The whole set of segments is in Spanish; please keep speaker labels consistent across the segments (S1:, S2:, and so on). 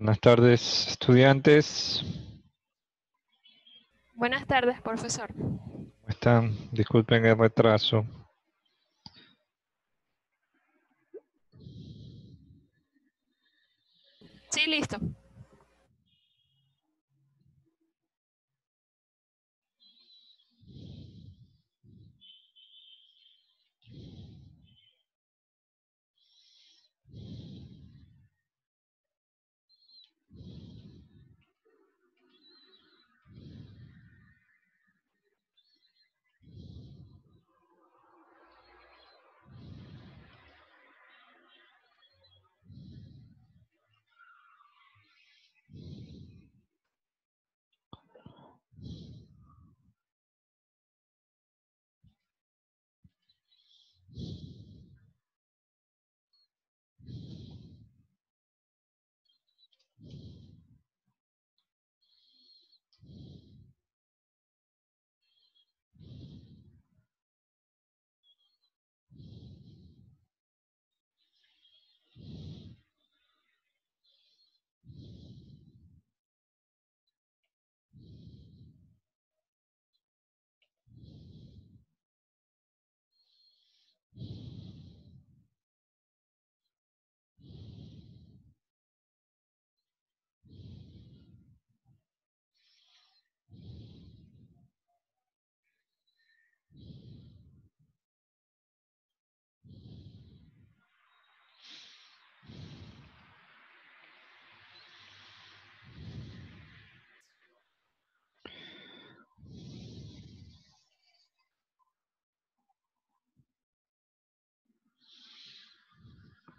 S1: Buenas tardes, estudiantes.
S2: Buenas tardes, profesor.
S1: ¿Cómo están? Disculpen el retraso.
S2: Sí, listo.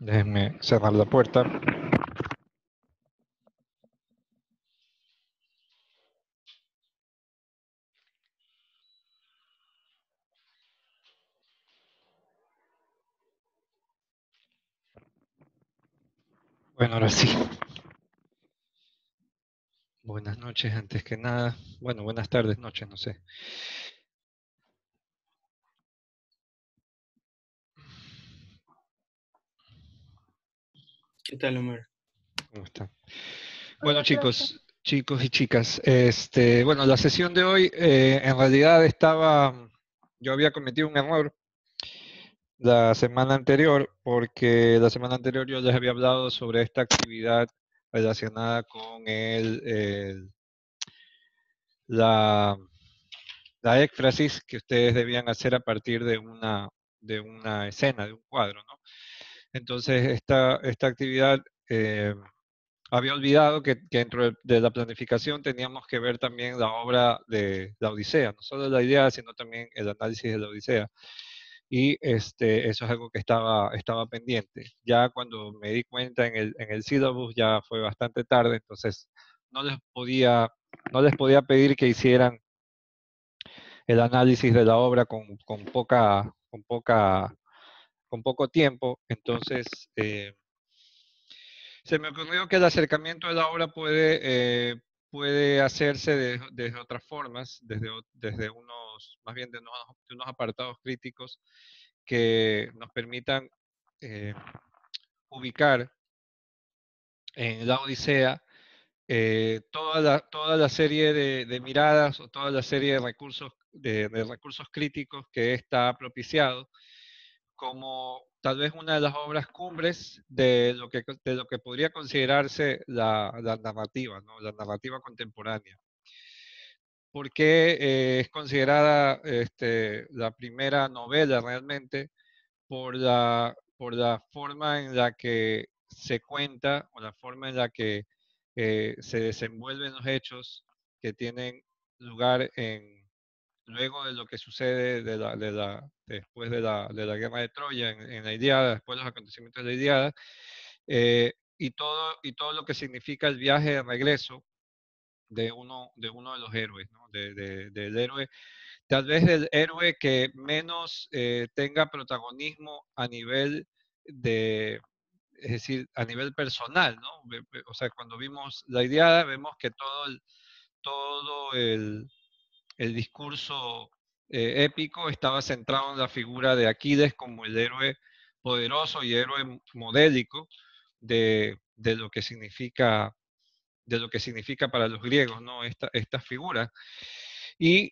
S1: Déjenme cerrar la puerta. Bueno, ahora sí. Buenas noches, antes que nada. Bueno, buenas tardes, noches, no sé.
S3: ¿Qué tal, Omar?
S1: ¿Cómo están? Bueno,
S2: Hola, profe.
S1: chicos y chicas, bueno, la sesión de hoy en realidad yo había cometido un error la semana anterior, porque la semana anterior yo les había hablado sobre esta actividad relacionada con la, la éfrasis que ustedes debían hacer a partir de una escena, de un cuadro, ¿no? Entonces, esta actividad había olvidado que dentro de la planificación teníamos que ver también la obra de la Odisea, no solo la idea, sino también el análisis de la Odisea. Y eso es algo que estaba pendiente. Ya cuando me di cuenta en el syllabus ya fue bastante tarde, entonces no les podía, no les podía pedir que hicieran el análisis de la obra con poco tiempo. Entonces, se me ocurrió que el acercamiento de la obra puede hacerse desde otras formas, desde más bien de unos apartados críticos que nos permitan eh, ubicar en la Odisea toda la serie de miradas o toda la serie de recursos críticos que está propiciado como tal vez una de las obras cumbres de lo que podría considerarse la narrativa, ¿no? La narrativa contemporánea. ¿Por qué es considerada la primera novela realmente? Por la forma en la que se cuenta o la forma en la que se desenvuelven los hechos que tienen lugar luego de lo que sucede después de la guerra de Troya en la Ilíada, después de los acontecimientos de la Ilíada, y todo lo que significa el viaje de regreso de uno de los héroes, ¿no? Del héroe, tal vez del héroe que menos tenga protagonismo a nivel es decir, a nivel personal, ¿no? O sea, cuando vimos la Ilíada, vemos que todo el discurso épico estaba centrado en la figura de Aquiles como el héroe poderoso y héroe modélico de lo que significa lo que significa para los griegos, ¿no? Esta figura. Y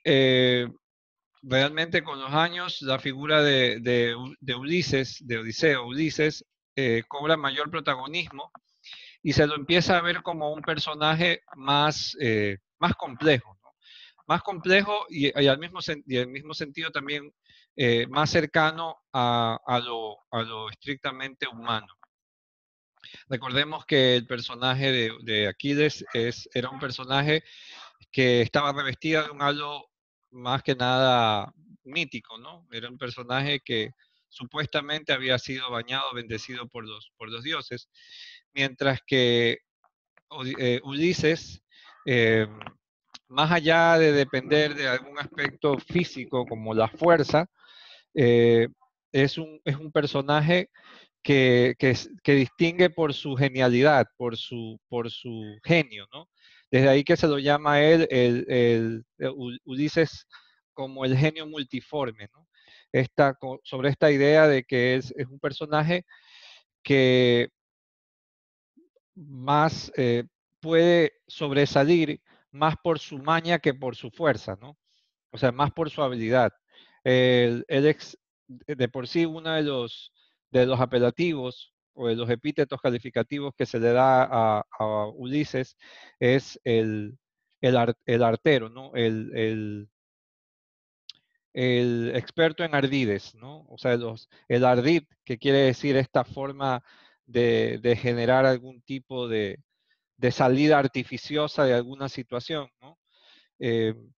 S1: realmente con los años la figura de Ulises, de Odiseo, Ulises, cobra mayor protagonismo y se lo empieza a ver como un personaje más complejo, ¿no? Más complejo y al mismo sentido también más cercano a lo estrictamente humano. Recordemos que el personaje de Aquiles era un personaje que estaba revestido de un halo más que nada mítico, ¿no? Era un personaje que supuestamente había sido bañado, bendecido por los dioses, mientras que Ulises, eh, más allá de depender de algún aspecto físico como la fuerza, eh, es un personaje que distingue por su genialidad, por su genio, ¿no? Desde ahí que se lo llama a él Ulises como el genio multiforme, ¿no? Sobre esta idea de que es un personaje que más puede sobresalir más por su maña que por su fuerza, ¿no? O sea, más por su habilidad. Él es de por sí uno de los apelativos o de los epítetos calificativos que se le da a Ulises es el artero, ¿no? El experto en ardides, ¿no? O sea, el ardid, que quiere decir esta forma de generar algún tipo de salida artificiosa de alguna situación, ¿no?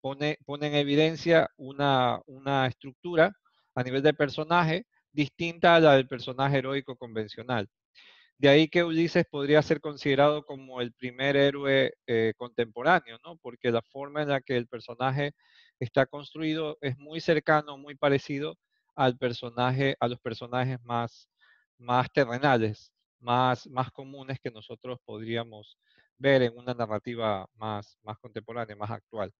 S1: Pone en evidencia una estructura a nivel de personaje distinta a la del personaje heroico convencional. De ahí que Ulises podría ser considerado como el primer héroe contemporáneo, ¿no? Porque la forma en la que el personaje está construido es muy cercano, muy parecido a los personajes más terrenales, más comunes que nosotros podríamos ver en una narrativa más contemporánea, más actual.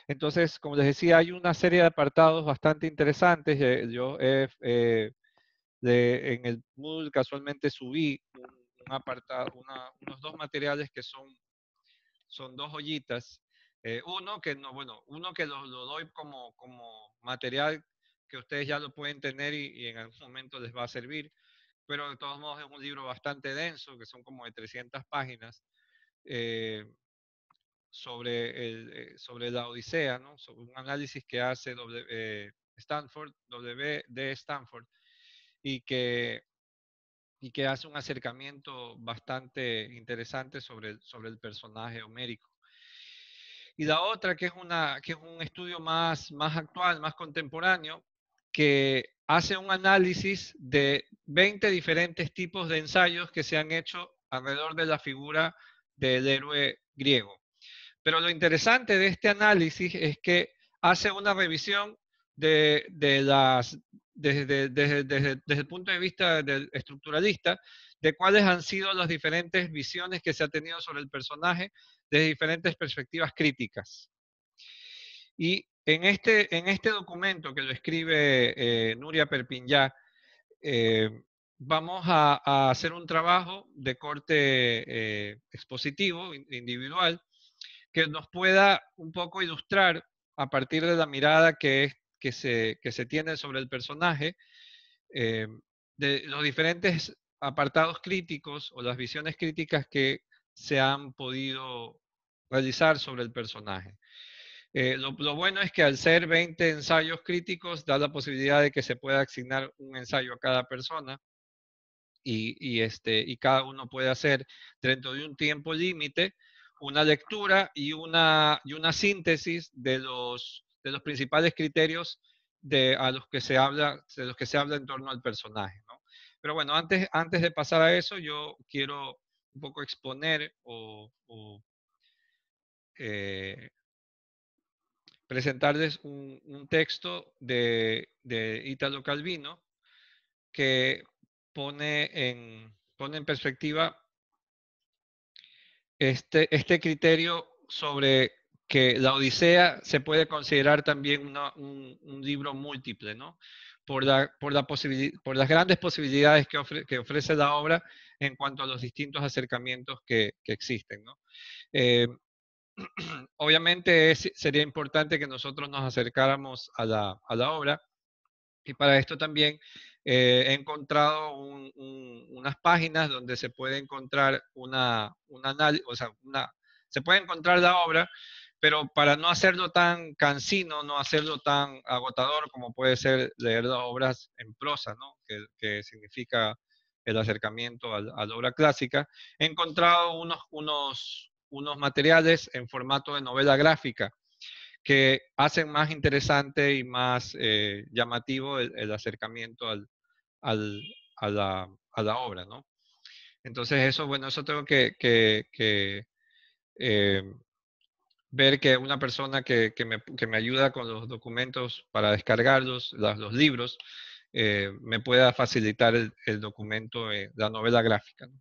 S1: Entonces, como les decía, hay una serie de apartados bastante interesantes. Yo en el Moodle casualmente subí un apartado, unos dos materiales que son dos joyitas. Uno que no, bueno, uno que lo doy como material que ustedes ya lo pueden tener y en algún momento les va a servir, pero de todos modos es un libro bastante denso, que son como de 300 páginas. eh, sobre la Odisea, ¿no? Sobre un análisis que hace Stanford, W.D. Stanford, y que, y que hace un acercamiento bastante interesante sobre el personaje homérico. Y la otra, que es un estudio más actual, más contemporáneo, que hace un análisis de 20 diferentes tipos de ensayos que se han hecho alrededor de la figura del héroe griego. Pero lo interesante de este análisis es que hace una revisión de las, desde el punto de vista del estructuralista, de cuáles han sido las diferentes visiones que se ha tenido sobre el personaje desde diferentes perspectivas críticas. Y en este documento que lo escribe Nuria Perpinyá, eh, vamos a hacer un trabajo de corte expositivo, individual, que nos pueda un poco ilustrar a partir de la mirada que se tiene sobre el personaje, eh, de los diferentes apartados críticos o las visiones críticas que se han podido realizar sobre el personaje. Lo bueno es que al ser 20 ensayos críticos, da la posibilidad de que se pueda asignar un ensayo a cada persona y cada uno puede hacer dentro de un tiempo límite una lectura y una síntesis de los principales criterios a los que se habla, de los que se habla en torno al personaje, ¿no? Pero bueno, antes de pasar a eso, yo quiero un poco exponer eh, presentarles un texto de Italo Calvino que pone en perspectiva este criterio sobre que la Odisea se puede considerar también un libro múltiple, ¿no? Por las grandes posibilidades que ofrece la obra en cuanto a los distintos acercamientos que existen, ¿no? Eh, Obviamente sería importante que nosotros nos acercáramos a la obra, y para esto también he encontrado unas páginas donde se puede encontrar un análisis, o sea, se puede encontrar la obra, pero para no hacerlo tan cansino, no hacerlo tan agotador como puede ser leer las obras en prosa, ¿no? Que significa el acercamiento a la obra clásica, he encontrado unos materiales en formato de novela gráfica que hacen más interesante y más llamativo el acercamiento al- a la obra, ¿no? Entonces eso, bueno, eso tengo que, eh, ver que una persona que me ayuda con los documentos para descargarlos, los libros, me pueda facilitar el documento, la novela gráfica, ¿no?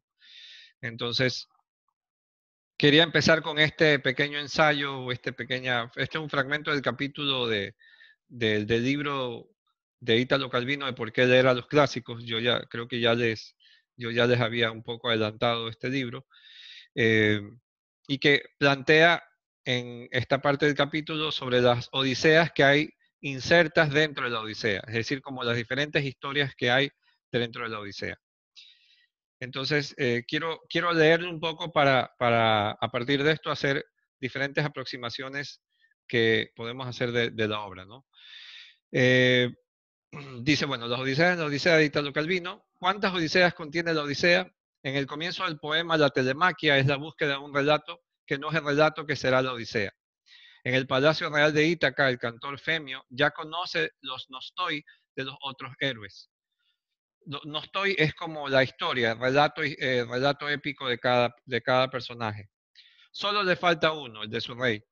S1: Entonces, quería empezar con este pequeño ensayo, o este es un fragmento del capítulo del libro de Ítalo Calvino de por qué leer a los clásicos. Yo ya creo que yo ya les había un poco adelantado este libro, eh, y que plantea en esta parte del capítulo sobre las odiseas que hay insertas dentro de la Odisea, es decir, como las diferentes historias que hay dentro de la Odisea. Entonces, quiero leerlo un poco para a partir de esto hacer diferentes aproximaciones que podemos hacer de la obra, ¿no? Eh, Dice, bueno, las Odiseas, la Odisea de Italo Calvino. ¿Cuántas Odiseas contiene la Odisea? En el comienzo del poema, la telemaquia es la búsqueda de un relato que no es el relato que será la Odisea. En el Palacio Real de Ítaca, el cantor Femio ya conoce los nostoi de los otros héroes. Nostoi es como la historia, el relato épico de cada personaje. Solo le falta uno, el de su rey.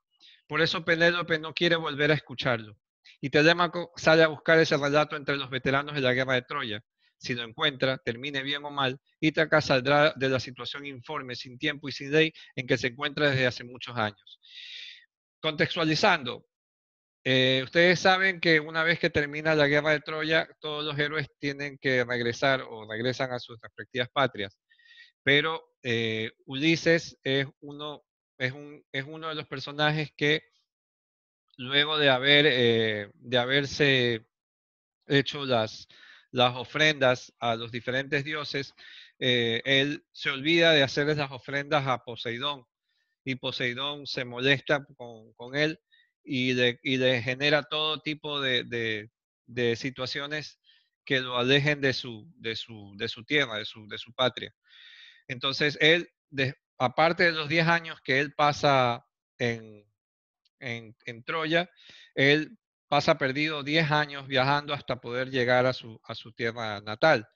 S1: Por eso Penélope no quiere volver a escucharlo. Y Telémaco sale a buscar ese relato entre los veteranos de la guerra de Troya. Si lo encuentra, termine bien o mal, Ítaca saldrá de la situación informe, sin tiempo y sin ley, en que se encuentra desde hace muchos años. Contextualizando, ustedes saben que una vez que termina la guerra de Troya, todos los héroes tienen que regresar o regresan a sus respectivas patrias. Pero Ulises es uno de los personajes que luego de haberse hecho las ofrendas a los diferentes dioses, él se olvida de hacerles las ofrendas a Poseidón, y Poseidón se molesta con él y le genera todo tipo de situaciones que lo alejen de su tierra, de su patria. Entonces, aparte de los 10 años que él pasa en, en Troya, él pasa perdido 10 años viajando hasta poder llegar a su tierra natal.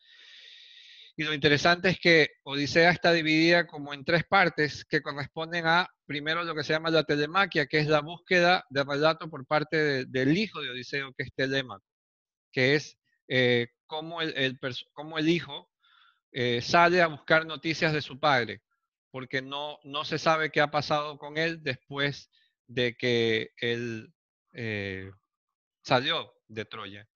S1: Y lo interesante es que Odisea está dividida como en tres partes que corresponden a, primero, lo que se llama la telemaquia, que es la búsqueda de relato por parte del hijo de Odiseo, que es Telémaco, que es cómo el hijo sale a buscar noticias de su padre, porque no se sabe qué ha pasado con él después de que él eh, salió de Troya.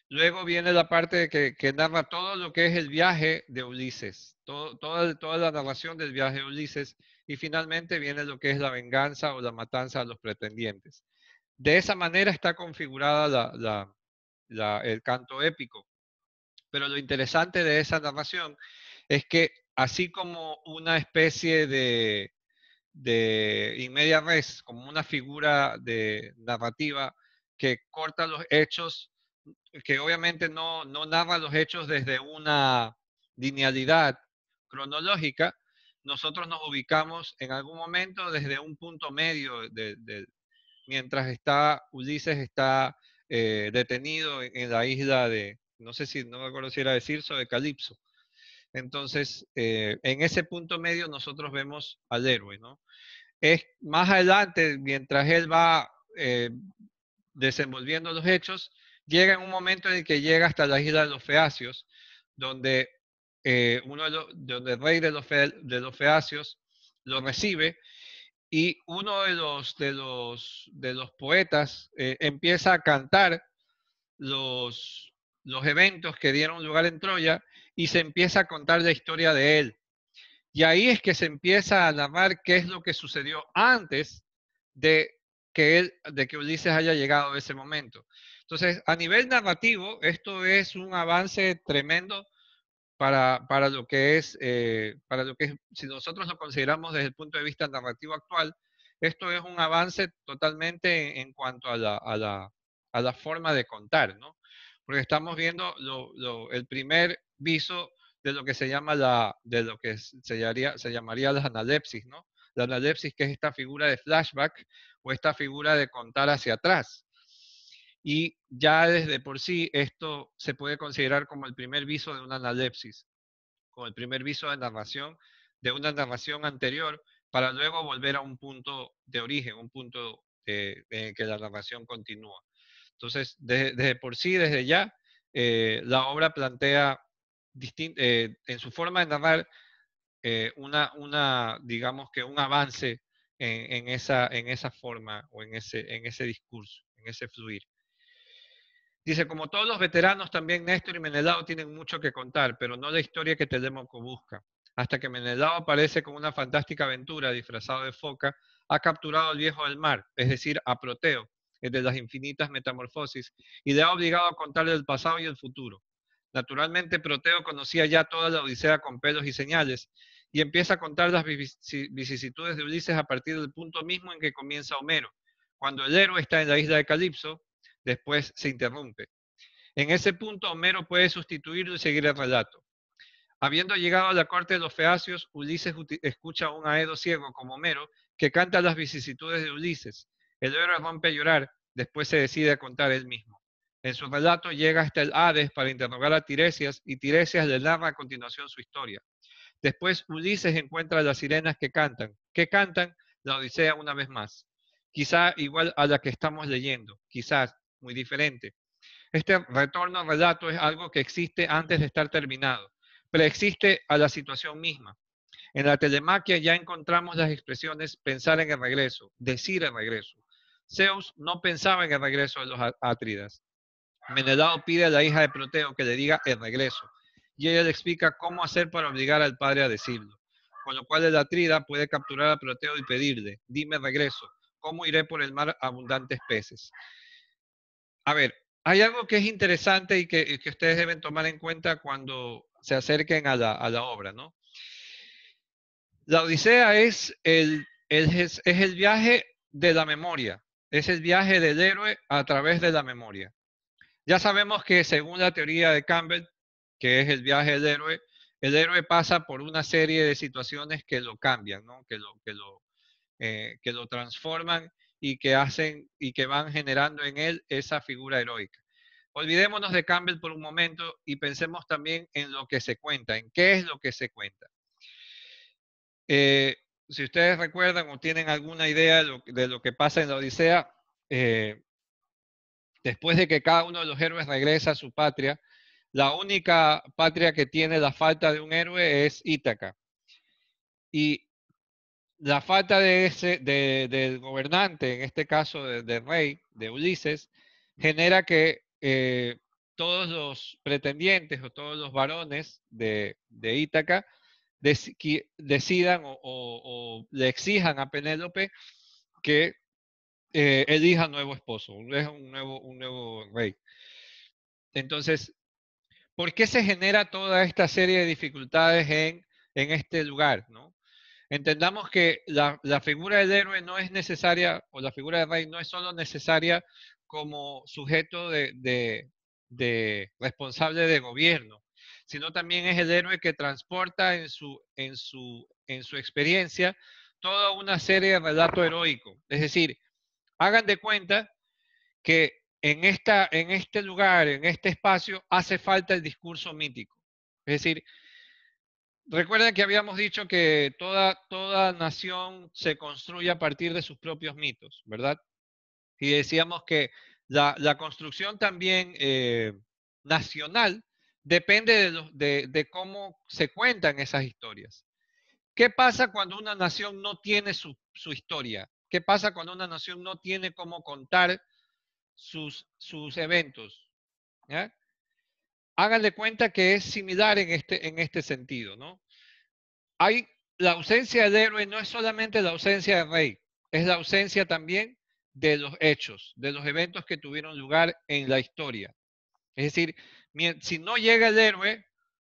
S1: Luego viene la parte que narra todo lo que es el viaje de Ulises, toda la narración del viaje de Ulises, y finalmente viene lo que es la venganza o la matanza a los pretendientes. De esa manera está configurada el canto épico. Pero lo interesante de esa narración es que así como una especie de in media res, como una figura de narrativa que corta los hechos, que obviamente no narra los hechos desde una linealidad cronológica, nosotros nos ubicamos en algún momento desde un punto medio mientras Ulises está detenido en la isla no sé si, no me acuerdo si era de Circe o de Calipso. Entonces, en ese punto medio nosotros vemos al héroe, ¿no? Es más adelante, mientras él va desenvolviendo los hechos, llega en un momento en el que llega hasta la isla de los Feacios, donde donde el rey de los Feacios lo recibe, y uno de los poetas empieza a cantar los, los eventos que dieron lugar en Troya y se empieza a contar la historia de él. Y ahí es que se empieza a narrar qué es lo que sucedió antes de de que Ulises haya llegado a ese momento. Entonces, a nivel narrativo, esto es un avance tremendo para lo que es, si nosotros lo consideramos desde el punto de vista narrativo actual, esto es un avance totalmente en cuanto a la forma de contar, ¿no? Porque estamos viendo el primer viso de lo que se llama de lo que se llamaría la analepsis, ¿no? La analepsis, que es esta figura de flashback o esta figura de contar hacia atrás. Y ya desde por sí esto se puede considerar como el primer viso de una analepsis, como el primer viso de una narración anterior, para luego volver a un punto de origen, un punto en que la narración continúa. Entonces, desde por sí, desde ya, la obra plantea en su forma de narrar digamos que un avance en esa forma o en ese discurso, en ese fluir. Dice, como todos los veteranos, también Néstor y Menelao tienen mucho que contar, pero no la historia que Telémaco busca. Hasta que Menelao aparece con una fantástica aventura disfrazado de foca, ha capturado al viejo del mar, es decir, a Proteo, el de las infinitas metamorfosis, y le ha obligado a contarle el pasado y el futuro. Naturalmente, Proteo conocía ya toda la Odisea con pelos y señales, y empieza a contar las vicisitudes de Ulises a partir del punto mismo en que comienza Homero, cuando el héroe está en la isla de Calipso. Después se interrumpe. En ese punto, Homero puede sustituirlo y seguir el relato. Habiendo llegado a la corte de los Feacios, Ulises escucha a un Aedo ciego como Homero que canta las vicisitudes de Ulises. El héroe rompe a llorar, después se decide a contar él mismo. En su relato llega hasta el Hades para interrogar a Tiresias y Tiresias le narra a continuación su historia. Después Ulises encuentra a las sirenas que cantan. ¿Qué cantan? La Odisea una vez más. Quizá igual a la que estamos leyendo, quizás muy diferente. Este retorno al relato es algo que existe antes de estar terminado, preexiste a la situación misma. En la telemaquia ya encontramos las expresiones pensar en el regreso, decir el regreso. Zeus no pensaba en el regreso de los Átridas. Menelao pide a la hija de Proteo que le diga el regreso, y ella le explica cómo hacer para obligar al padre a decirlo. Con lo cual el Atrida puede capturar a Proteo y pedirle, dime regreso, ¿cómo iré por el mar abundantes peces? A ver, hay algo que es interesante y que ustedes deben tomar en cuenta cuando se acerquen a la obra, ¿no? La Odisea es el viaje de la memoria, es el viaje del héroe a través de la memoria. Ya sabemos que según la teoría de Campbell, que es el viaje del héroe, el héroe pasa por una serie de situaciones que lo cambian, ¿no? Que lo transforman y que hacen y que van generando en él esa figura heroica. Olvidémonos de Campbell por un momento y pensemos también en lo que se cuenta, en qué es lo que se cuenta. Si ustedes recuerdan o tienen alguna idea de lo que pasa en la Odisea, después de que cada uno de los héroes regresa a su patria, la única patria que tiene la falta de un héroe es Ítaca. Y la falta del gobernante, en este caso del rey, de Ulises, genera que todos los pretendientes o todos los varones de Ítaca decidan o le exijan a Penélope que elija nuevo esposo, un nuevo rey. Entonces, ¿por qué se genera toda esta serie de dificultades en este lugar, ¿no? Entendamos que la figura del héroe no es necesaria, o la figura del rey no es solo necesaria como sujeto de responsable de gobierno, sino también es el héroe que transporta en su experiencia toda una serie de relato heroico. Es decir, hagan de cuenta que en este lugar, en este espacio, hace falta el discurso mítico. Es decir, recuerden que habíamos dicho que toda nación se construye a partir de sus propios mitos, ¿verdad? Y decíamos que la construcción también nacional depende de cómo se cuentan esas historias. ¿Qué pasa cuando una nación no tiene su historia? ¿Qué pasa cuando una nación no tiene cómo contar sus eventos? ¿Ya? Háganle cuenta que es similar en este sentido, ¿no? Hay la ausencia del héroe no es solamente la ausencia del rey, es la ausencia también de los hechos, de los eventos que tuvieron lugar en la historia. Es decir, si no llega el héroe,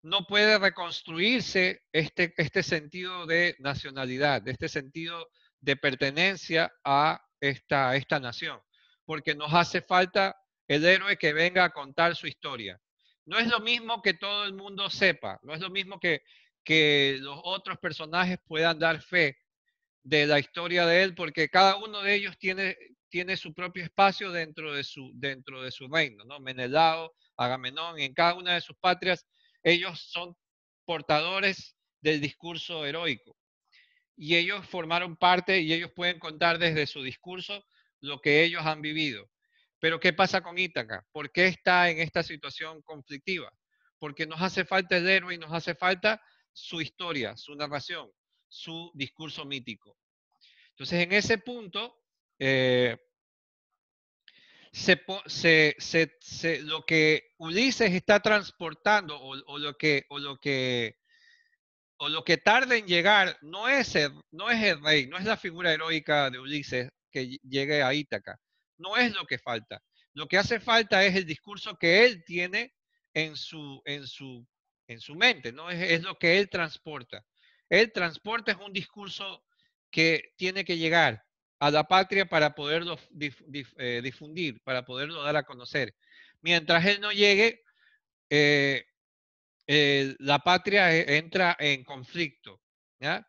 S1: no puede reconstruirse este sentido de nacionalidad, de este sentido de pertenencia a esta nación, porque nos hace falta el héroe que venga a contar su historia. No es lo mismo que todo el mundo sepa, no es lo mismo que los otros personajes puedan dar fe de la historia de él, porque cada uno de ellos tiene su propio espacio dentro de su reino, ¿no? Menelao, Agamenón, en cada una de sus patrias, ellos son portadores del discurso heroico. Y ellos formaron parte y ellos pueden contar desde su discurso lo que ellos han vivido. Pero ¿qué pasa con Ítaca? ¿Por qué está en esta situación conflictiva? Porque nos hace falta el héroe y nos hace falta su historia, su narración, su discurso mítico. Entonces, en ese punto, eh, lo que Ulises está transportando o lo que tarda en llegar no es el rey, no es la figura heroica de Ulises que llegue a Ítaca, no es lo que falta. Lo que hace falta es el discurso que él tiene en en su mente, ¿no? Es lo que él transporta. Él transporta es un discurso que tiene que llegar a la patria para poderlo difundir, para poderlo dar a conocer. Mientras él no llegue, eh, la patria entra en conflicto, ¿ya?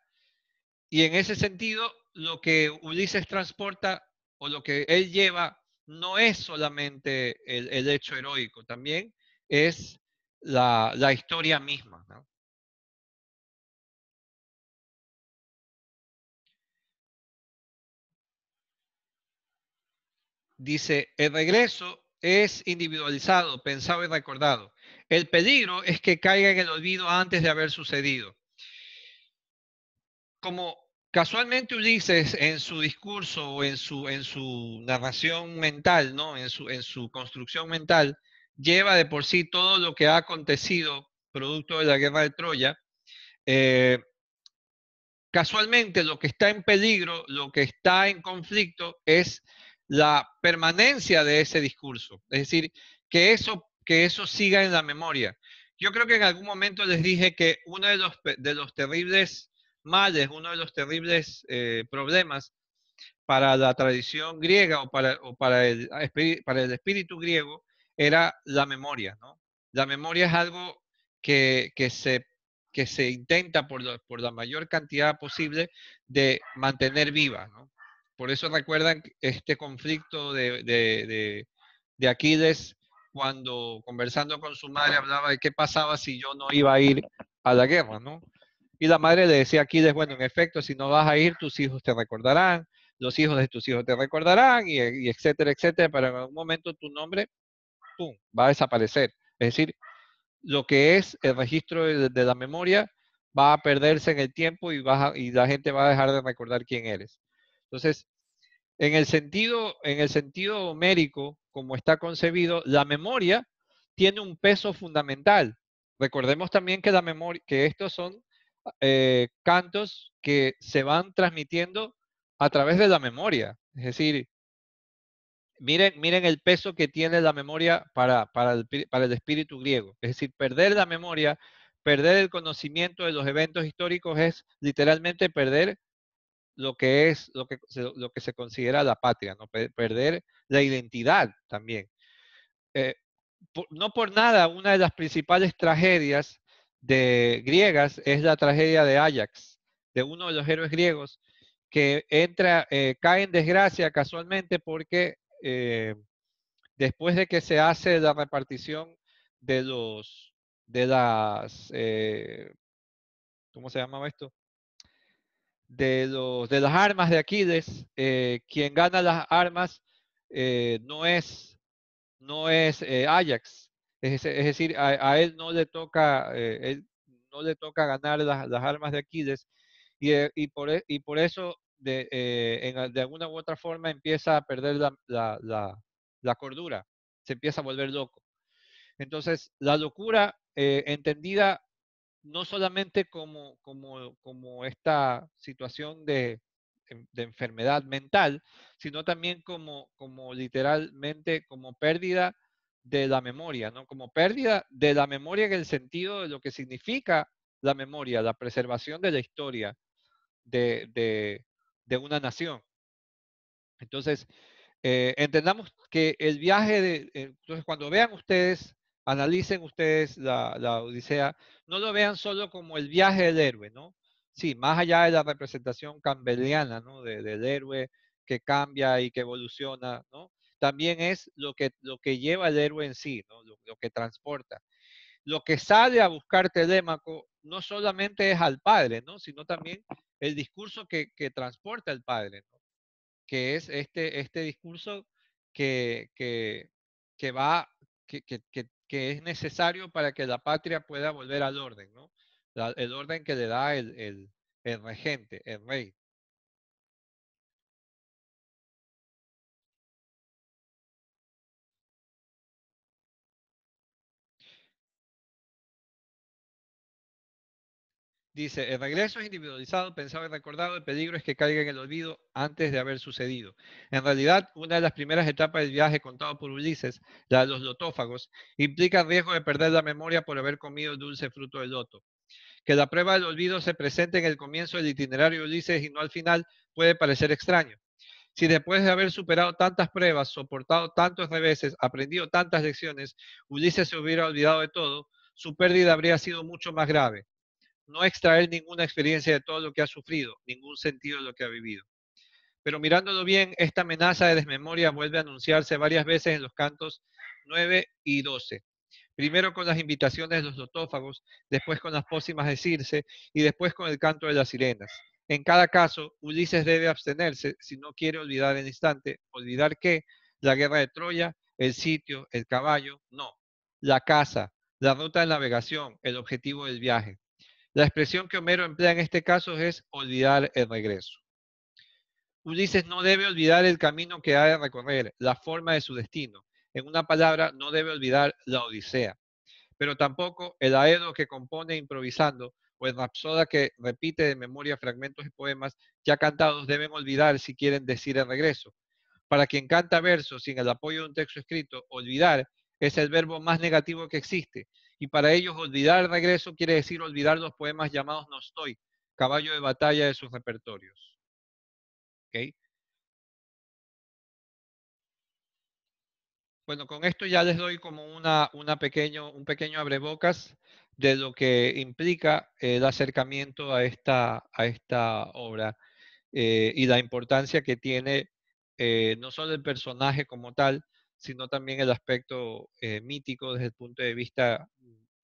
S1: Y en ese sentido, lo que Ulises transporta o lo que él lleva no es solamente el hecho heroico, también es la historia misma, ¿no? Dice, el regreso es individualizado, pensado y recordado. El peligro es que caiga en el olvido antes de haber sucedido. Como casualmente Ulises en su discurso o en su narración mental, ¿no? En su construcción mental, lleva de por sí todo lo que ha acontecido producto de la guerra de Troya. eh, Casualmente lo que está en peligro, lo que está en conflicto es la permanencia de ese discurso. Es decir, que eso siga en la memoria. Yo creo que en algún momento les dije que uno de los terribles males, uno de los terribles problemas para la tradición griega o para el espíritu griego era la memoria, ¿no? La memoria es algo que, que se, que se intenta por la mayor cantidad posible de mantener viva, ¿no? Por eso recuerdan este conflicto de Aquiles cuando conversando con su madre hablaba de qué pasaba si yo no iba a ir a la guerra, ¿no? Y la madre le decía a Aquiles, bueno, en efecto, si no vas a ir, tus hijos te recordarán, los hijos de tus hijos te recordarán, y etcétera, etcétera, pero en algún momento tu nombre, ¡pum!, va a desaparecer. Es decir, lo que es el registro de la memoria va a perderse en el tiempo y la gente va a dejar de recordar quién eres. Entonces, en el sentido homérico, como está concebido, la memoria tiene un peso fundamental. Recordemos también que la memoria, que estos son cantos que se van transmitiendo a través de la memoria. Es decir, miren el peso que tiene la memoria para el espíritu griego. Es decir, perder la memoria, perder el conocimiento de los eventos históricos es literalmente perder lo que es, lo que se considera la patria, ¿no? Perder la identidad también. Eh, no por nada, una de las principales tragedias griegas es la tragedia de Ajax, de uno de los héroes griegos que cae en desgracia casualmente porque después de que se hace la repartición de de las, ¿cómo se llamaba esto? De las armas de Aquiles, quien gana las armas no no es Ajax. Es decir, a él él no le toca ganar las armas de Aquiles y por eso de alguna u otra forma empieza a perder la cordura, se empieza a volver loco. Entonces, la locura entendida no solamente como esta situación de enfermedad mental, sino también como literalmente como pérdida de la memoria, ¿no? Como pérdida de la memoria en el sentido de lo que significa la memoria, la preservación de la historia de, de, de una nación. Entonces, entendamos que el viaje entonces cuando vean ustedes, analicen ustedes la Odisea, no lo vean solo como el viaje del héroe, ¿no? Sí, más allá de la representación campbelliana, ¿no? Del héroe que cambia y que evoluciona, ¿no? También es lo que lleva el héroe en sí, ¿no? Lo que transporta. Lo que sale a buscar Telémaco no solamente es al padre, ¿no? Sino también el discurso que transporta el padre, ¿no? Que es este discurso que, que, que va, que es necesario para que la patria pueda volver al orden, ¿no? El orden que le da el regente, el rey. Dice, el regreso es individualizado, pensado y recordado, el peligro es que caiga en el olvido antes de haber sucedido. En realidad, una de las primeras etapas del viaje contado por Ulises, la de los lotófagos, implica el riesgo de perder la memoria por haber comido el dulce fruto del loto. Que la prueba del olvido se presente en el comienzo del itinerario de Ulises y no al final puede parecer extraño. Si después de haber superado tantas pruebas, soportado tantos reveses, aprendido tantas lecciones, Ulises se hubiera olvidado de todo, su pérdida habría sido mucho más grave. No extraer ninguna experiencia de todo lo que ha sufrido, ningún sentido de lo que ha vivido. Pero mirándolo bien, esta amenaza de desmemoria vuelve a anunciarse varias veces en los cantos 9 y 12. Primero con las invitaciones de los lotófagos, después con las pócimas de Circe y después con el canto de las sirenas. En cada caso, Ulises debe abstenerse si no quiere olvidar el instante, olvidar que la guerra de Troya, el sitio, el caballo, no, la casa, la ruta de navegación, el objetivo del viaje. La expresión que Homero emplea en este caso es olvidar el regreso. Ulises no debe olvidar el camino que ha de recorrer, la forma de su destino. En una palabra, no debe olvidar la Odisea, pero tampoco el aedo que compone improvisando o el rapsoda que repite de memoria fragmentos de poemas ya cantados deben olvidar si quieren decir el regreso. Para quien canta versos sin el apoyo de un texto escrito, olvidar es el verbo más negativo que existe. Y para ellos, olvidar el regreso quiere decir olvidar los poemas llamados no estoy, caballo de batalla de sus repertorios. ¿Okay? Bueno, con esto ya les doy como un pequeño abrebocas de lo que implica el acercamiento a esta obra y la importancia que tiene no solo el personaje como tal, sino también el aspecto mítico desde el punto de vista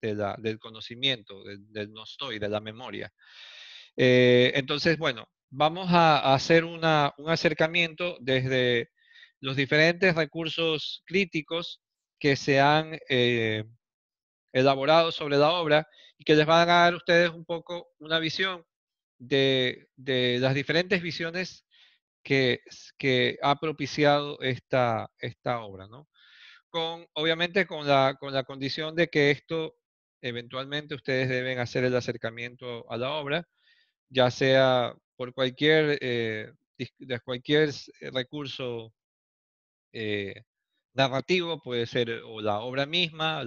S1: del conocimiento, del no estoy, de la memoria. Entonces, bueno, vamos a hacer un acercamiento desde los diferentes recursos críticos que se han elaborado sobre la obra y que les van a dar a ustedes un poco una visión de las diferentes visiones que ha propiciado esta obra, ¿no? Obviamente con la condición de que esto eventualmente ustedes deben hacer el acercamiento a la obra, ya sea por de cualquier recurso eh, narrativo, puede ser o la obra misma,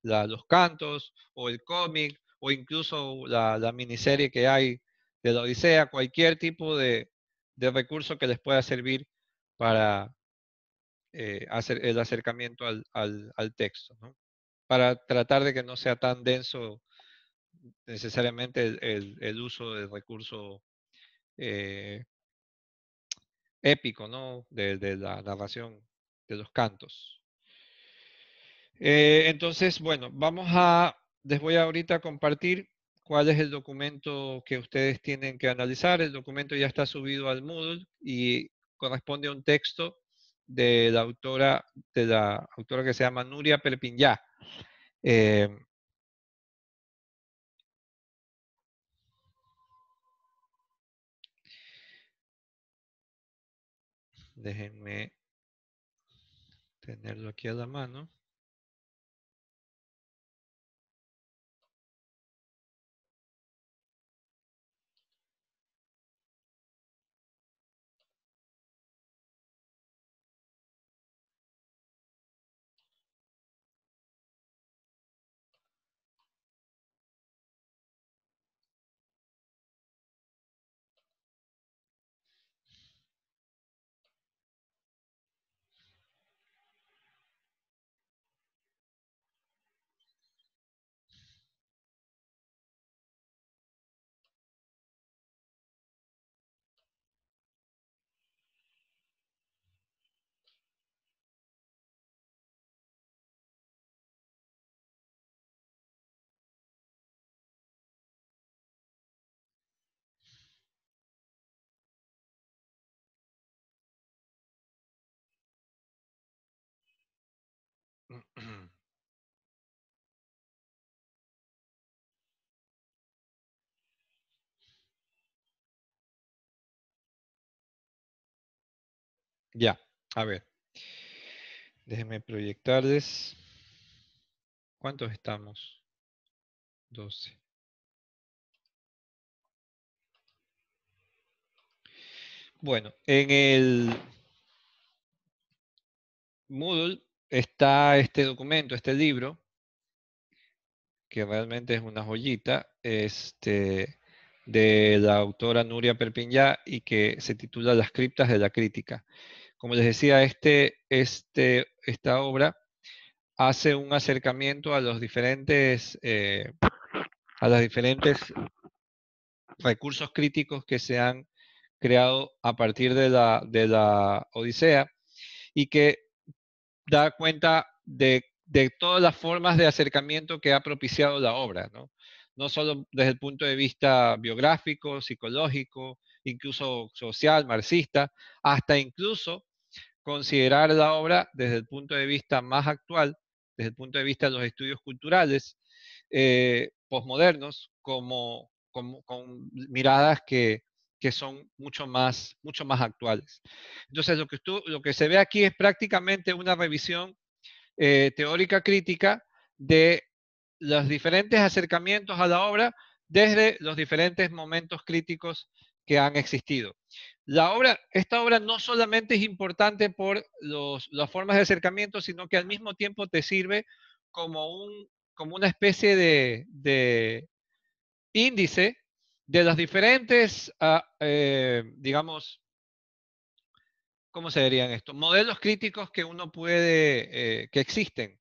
S1: los cantos, o el cómic, o incluso la miniserie que hay de la Odisea, cualquier tipo de recurso que les pueda servir para hacer el acercamiento al texto, ¿no? Para tratar de que no sea tan denso necesariamente el uso del recurso eh, épico, ¿no? De la narración de los cantos. Entonces, bueno, les voy a ahorita compartir cuál es el documento que ustedes tienen que analizar. El documento ya está subido al Moodle y corresponde a un texto de la autora que se llama Nuria Perpinyá. Eh, Déjenme tenerlo aquí a la mano. Ya, a ver. Déjenme proyectarles. ¿Cuántos estamos? 12. Bueno, en el Moodle está este documento, este libro, que realmente es una joyita, de la autora Nuria Perpinyá y que se titula Las criptas de la crítica. Como les decía, esta obra hace un acercamiento a los a los diferentes recursos críticos que se han creado a partir de la Odisea y que da cuenta de todas las formas de acercamiento que ha propiciado la obra, ¿no? No solo desde el punto de vista biográfico, psicológico, incluso social, marxista, hasta incluso considerar la obra desde el punto de vista más actual, desde el punto de vista de los estudios culturales, posmodernos, con miradas que son mucho más actuales. Entonces, lo que se ve aquí es prácticamente una revisión teórica crítica de los diferentes acercamientos a la obra desde los diferentes momentos críticos que han existido. Esta obra no solamente es importante por las formas de acercamiento, sino que al mismo tiempo te sirve como una especie de índice de los diferentes, digamos, ¿cómo se dirían esto? Modelos críticos que uno puede, que existen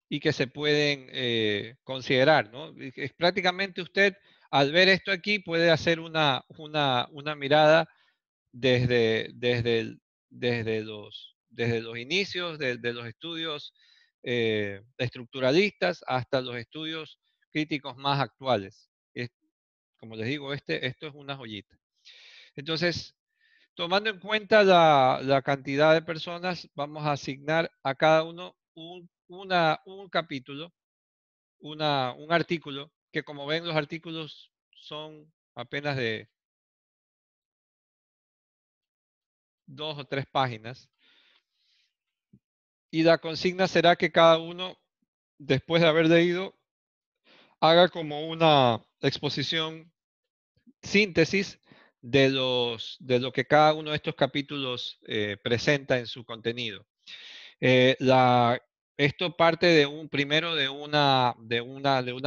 S1: y que se pueden considerar, ¿no? Es prácticamente usted, al ver esto aquí, puede hacer una mirada desde los inicios de los estudios estructuralistas hasta los estudios críticos más actuales. Como les digo, esto es una joyita. Entonces, tomando en cuenta la cantidad de personas, vamos a asignar a cada uno un capítulo, un artículo, que como ven los artículos son apenas de 2 o 3 páginas. Y la consigna será que cada uno, después de haber leído, haga como una exposición, síntesis de lo que cada uno de estos capítulos presenta en su contenido. Eh, la, Esto parte primero de una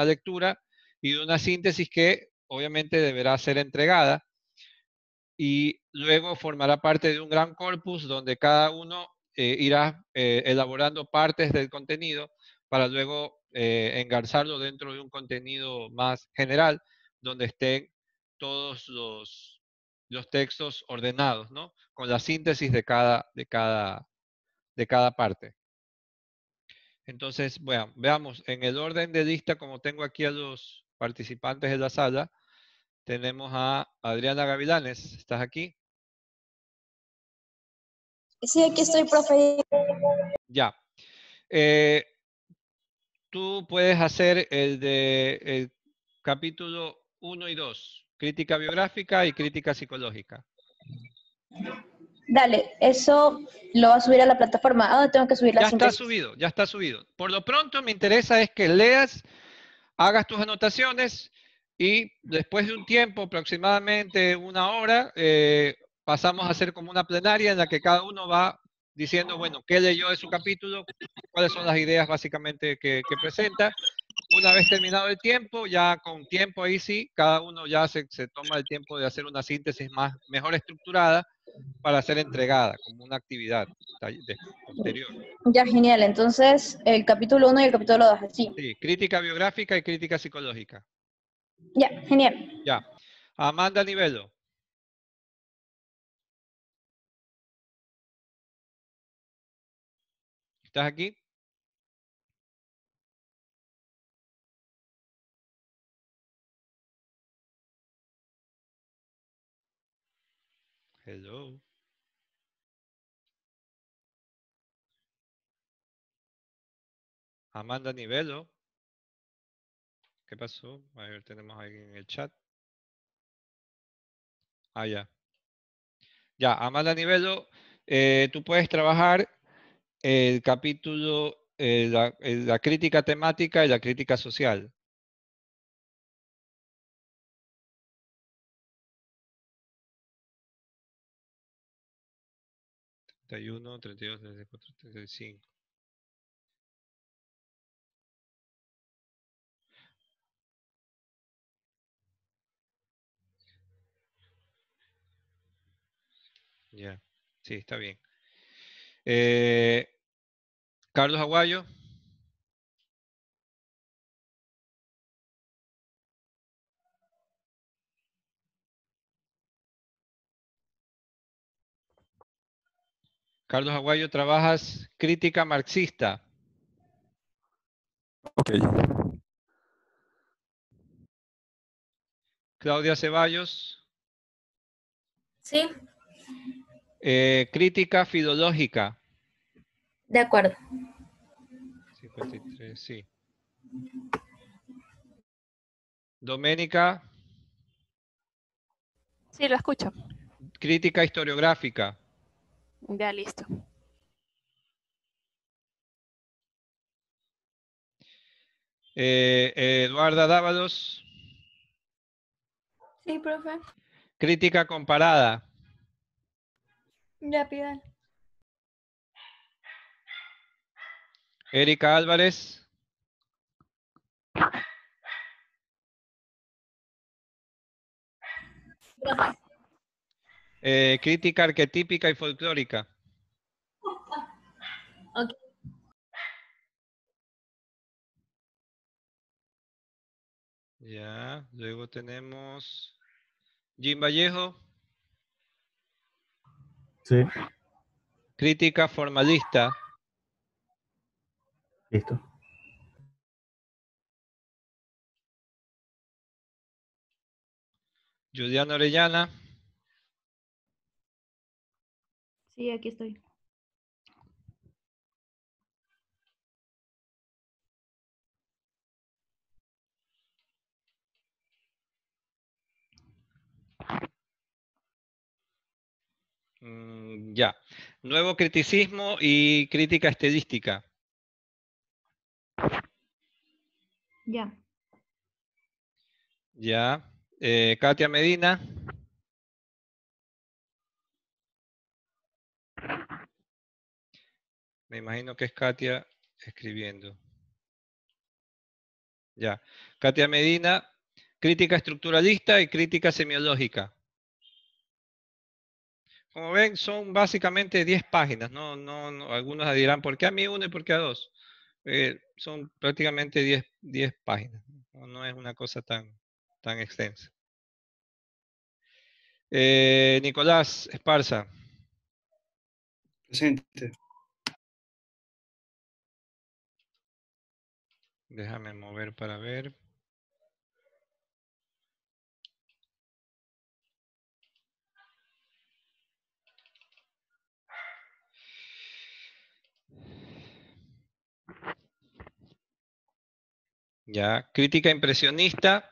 S1: lectura y de una síntesis que obviamente deberá ser entregada y luego formará parte de un gran corpus donde cada uno irá elaborando partes del contenido para luego engarzarlo dentro de un contenido más general donde estén todos los textos ordenados, ¿no? Con la síntesis de cada parte. Entonces, bueno, veamos, en el orden de lista, como tengo aquí a los participantes de la sala, tenemos a Adriana Gavilanes. ¿Estás aquí?
S3: Sí, aquí estoy, profe.
S1: Ya. Tú puedes hacer el capítulo 1 y 2, crítica biográfica y crítica psicológica.
S3: Dale, eso lo va a subir a la plataforma. ¿A dónde tengo que subir la
S1: Ya está
S3: síntesis?
S1: subido, ya está subido. Por lo pronto me interesa es que leas, hagas tus anotaciones y después de un tiempo, aproximadamente 1 hora, pasamos a hacer como una plenaria en la que cada uno va diciendo, bueno, qué leyó de su capítulo, cuáles son las ideas básicamente que presenta. Una vez terminado el tiempo, ya con tiempo ahí sí, cada uno ya se toma el tiempo de hacer una síntesis mejor estructurada para ser entregada como una actividad posterior.
S3: Ya, genial. Entonces, el capítulo 1 y el capítulo 2, así.
S1: Sí, crítica biográfica y crítica psicológica.
S3: Ya, genial.
S1: Ya. Amanda Nivelo. ¿Estás aquí? Hello. Amanda Nivelo. ¿Qué pasó? A ver, tenemos a alguien en el chat. Ah, ya. Ya, Amanda Nivelo, tú puedes trabajar el capítulo, la crítica temática y la crítica social. Treinta y uno, 32, 34, 35. Ya, sí, está bien. Carlos Aguayo. Carlos Aguayo, trabajas crítica marxista.
S4: Ok.
S1: Claudia Ceballos,
S5: Sí,
S1: crítica filológica.
S5: de acuerdo.
S1: 53, sí. Doménica,
S2: Sí, lo escucho.
S1: crítica historiográfica.
S2: Ya listo.
S1: Eduarda Dávalos,
S5: Sí, profe.
S1: crítica comparada.
S5: Ya pidan.
S1: Erika Álvarez,
S5: Profe.
S1: crítica arquetípica y folclórica.
S5: Ok.
S1: Ya, luego tenemos Jim Vallejo,
S4: Sí,
S1: crítica formalista.
S4: listo.
S1: Juliana Orellana,
S5: Sí, aquí estoy.
S1: ya. Nuevo criticismo y crítica estilística.
S5: Ya.
S1: Ya. Katia Medina, me imagino que es Katia escribiendo. Ya. Katia Medina, crítica estructuralista y crítica semiológica. Como ven, son básicamente 10 páginas. Algunos dirán, ¿por qué a mí uno y por qué a dos? Son prácticamente 10 páginas. No es una cosa tan extensa. Nicolás Esparza.
S6: Presente.
S1: Déjame mover para ver. Ya, crítica impresionista.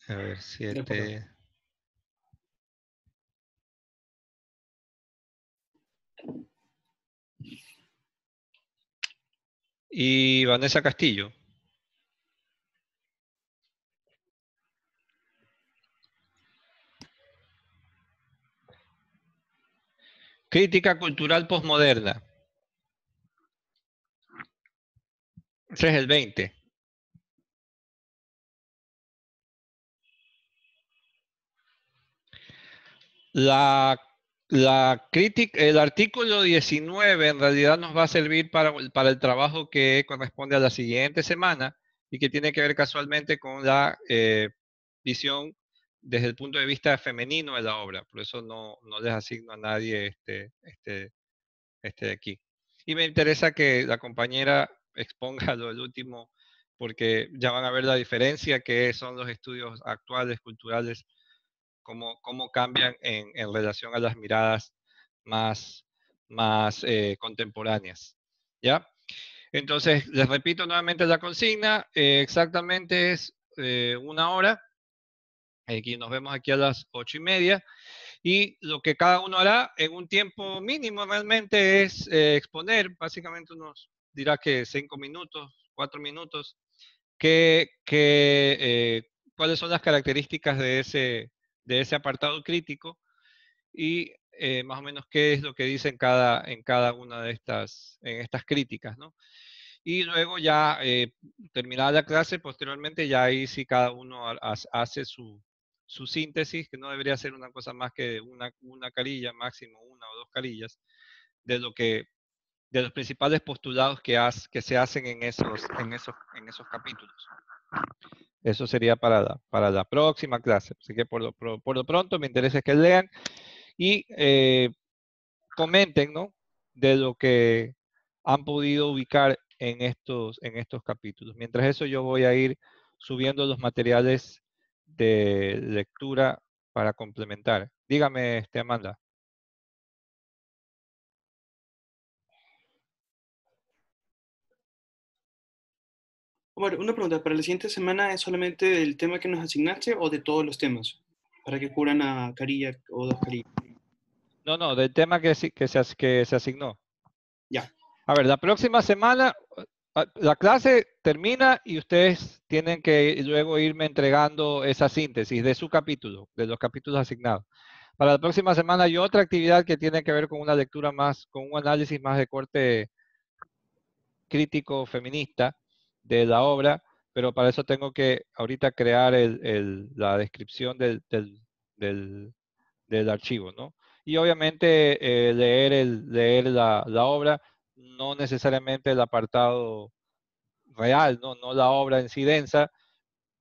S1: A ver,
S6: De acuerdo.
S1: 7. Y Vanessa Castillo. Crítica cultural posmoderna. Ese es el 20. El artículo 19 en realidad nos va a servir para el trabajo que corresponde a la siguiente semana y que tiene que ver casualmente con la visión desde el punto de vista femenino de la obra. Por eso no les asigno a nadie este de aquí. Y me interesa que la compañera exponga lo del último, porque ya van a ver la diferencia que son los estudios actuales, culturales, cómo cambian en relación a las miradas más contemporáneas. ¿Ya? Entonces, les repito nuevamente la consigna, exactamente es 1 hora. Aquí nos vemos aquí a las 8:30. Y lo que cada uno hará en un tiempo mínimo realmente es exponer, básicamente unos, dirá que 5 minutos, 4 minutos, cuáles son las características de ese apartado crítico y más o menos qué es lo que dice en cada una de estas críticas, ¿no? Y luego ya terminada la clase, posteriormente ya ahí sí cada uno hace su síntesis, que no debería ser una cosa más que una carilla, máximo una o dos carillas, de de los principales postulados que se hacen en esos capítulos. Eso sería para la próxima clase. Así que por lo pronto me interesa que lean y comenten, ¿no? De lo que han podido ubicar en estos capítulos. Mientras eso yo voy a ir subiendo los materiales de lectura para complementar. Dígame, Amanda.
S4: Bueno, una pregunta, ¿para la siguiente semana es solamente del tema que nos asignaste o de todos los temas? Para que cubran a carilla o dos carillas.
S1: No, del tema que se asignó.
S4: Ya.
S1: A ver, la próxima semana la clase termina y ustedes tienen que luego irme entregando esa síntesis de su capítulo, de los capítulos asignados. Para la próxima semana hay otra actividad que tiene que ver con una lectura más, con un análisis más de corte crítico feminista de la obra, pero para eso tengo que ahorita crear la descripción del archivo, ¿no? Y obviamente leer la obra, no necesariamente el apartado real, no la obra en sí densa,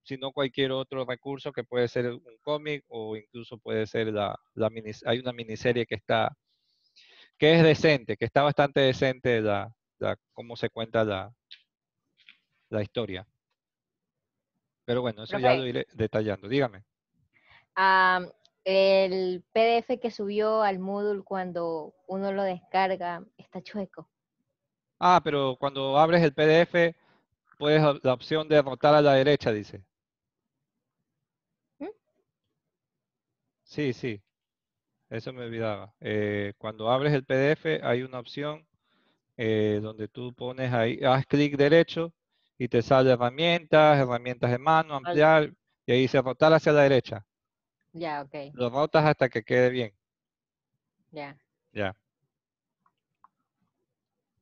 S1: sino cualquier otro recurso que puede ser un cómic o incluso puede ser hay una miniserie que es decente, que está bastante decente cómo se cuenta la historia. Pero bueno, eso ya lo
S6: Profe,
S1: iré detallando. Dígame.
S6: el PDF que subió al Moodle cuando uno lo descarga está chueco.
S1: Ah, pero cuando abres el PDF, puedes la opción de rotar a la derecha, dice.
S6: ¿Mm?
S1: Sí, eso me olvidaba. Cuando abres el PDF hay una opción donde tú pones ahí, haz clic derecho y te sale herramientas de mano, ampliar, y ahí dice rotar hacia la derecha.
S6: Ya, ok.
S1: Lo rotas hasta que quede bien.
S6: Ya.
S1: Ya.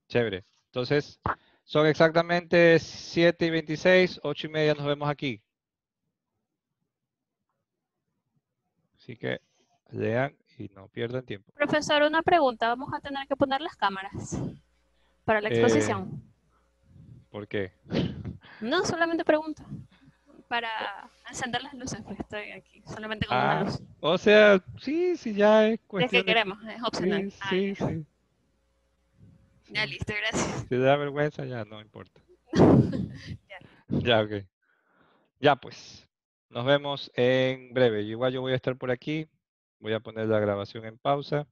S1: Chévere. Entonces, son exactamente 7:26, 8:30 nos vemos aquí. Así que lean y no pierdan tiempo.
S2: Profesor, una pregunta. ¿Vamos a tener que poner las cámaras para la exposición?
S1: ¿Por qué?
S2: No, solamente pregunto. Para encender las luces, pues estoy aquí, solamente con una luz.
S1: O sea, sí, ya es
S2: Es que
S1: cuestión de...
S2: queremos, es opcional.
S1: Sí.
S2: Ya listo, gracias.
S1: Si te da vergüenza, ya no importa.
S2: Ya.
S1: Ya, ok. Ya pues, nos vemos en breve. Igual yo voy a estar por aquí. Voy a poner la grabación en pausa.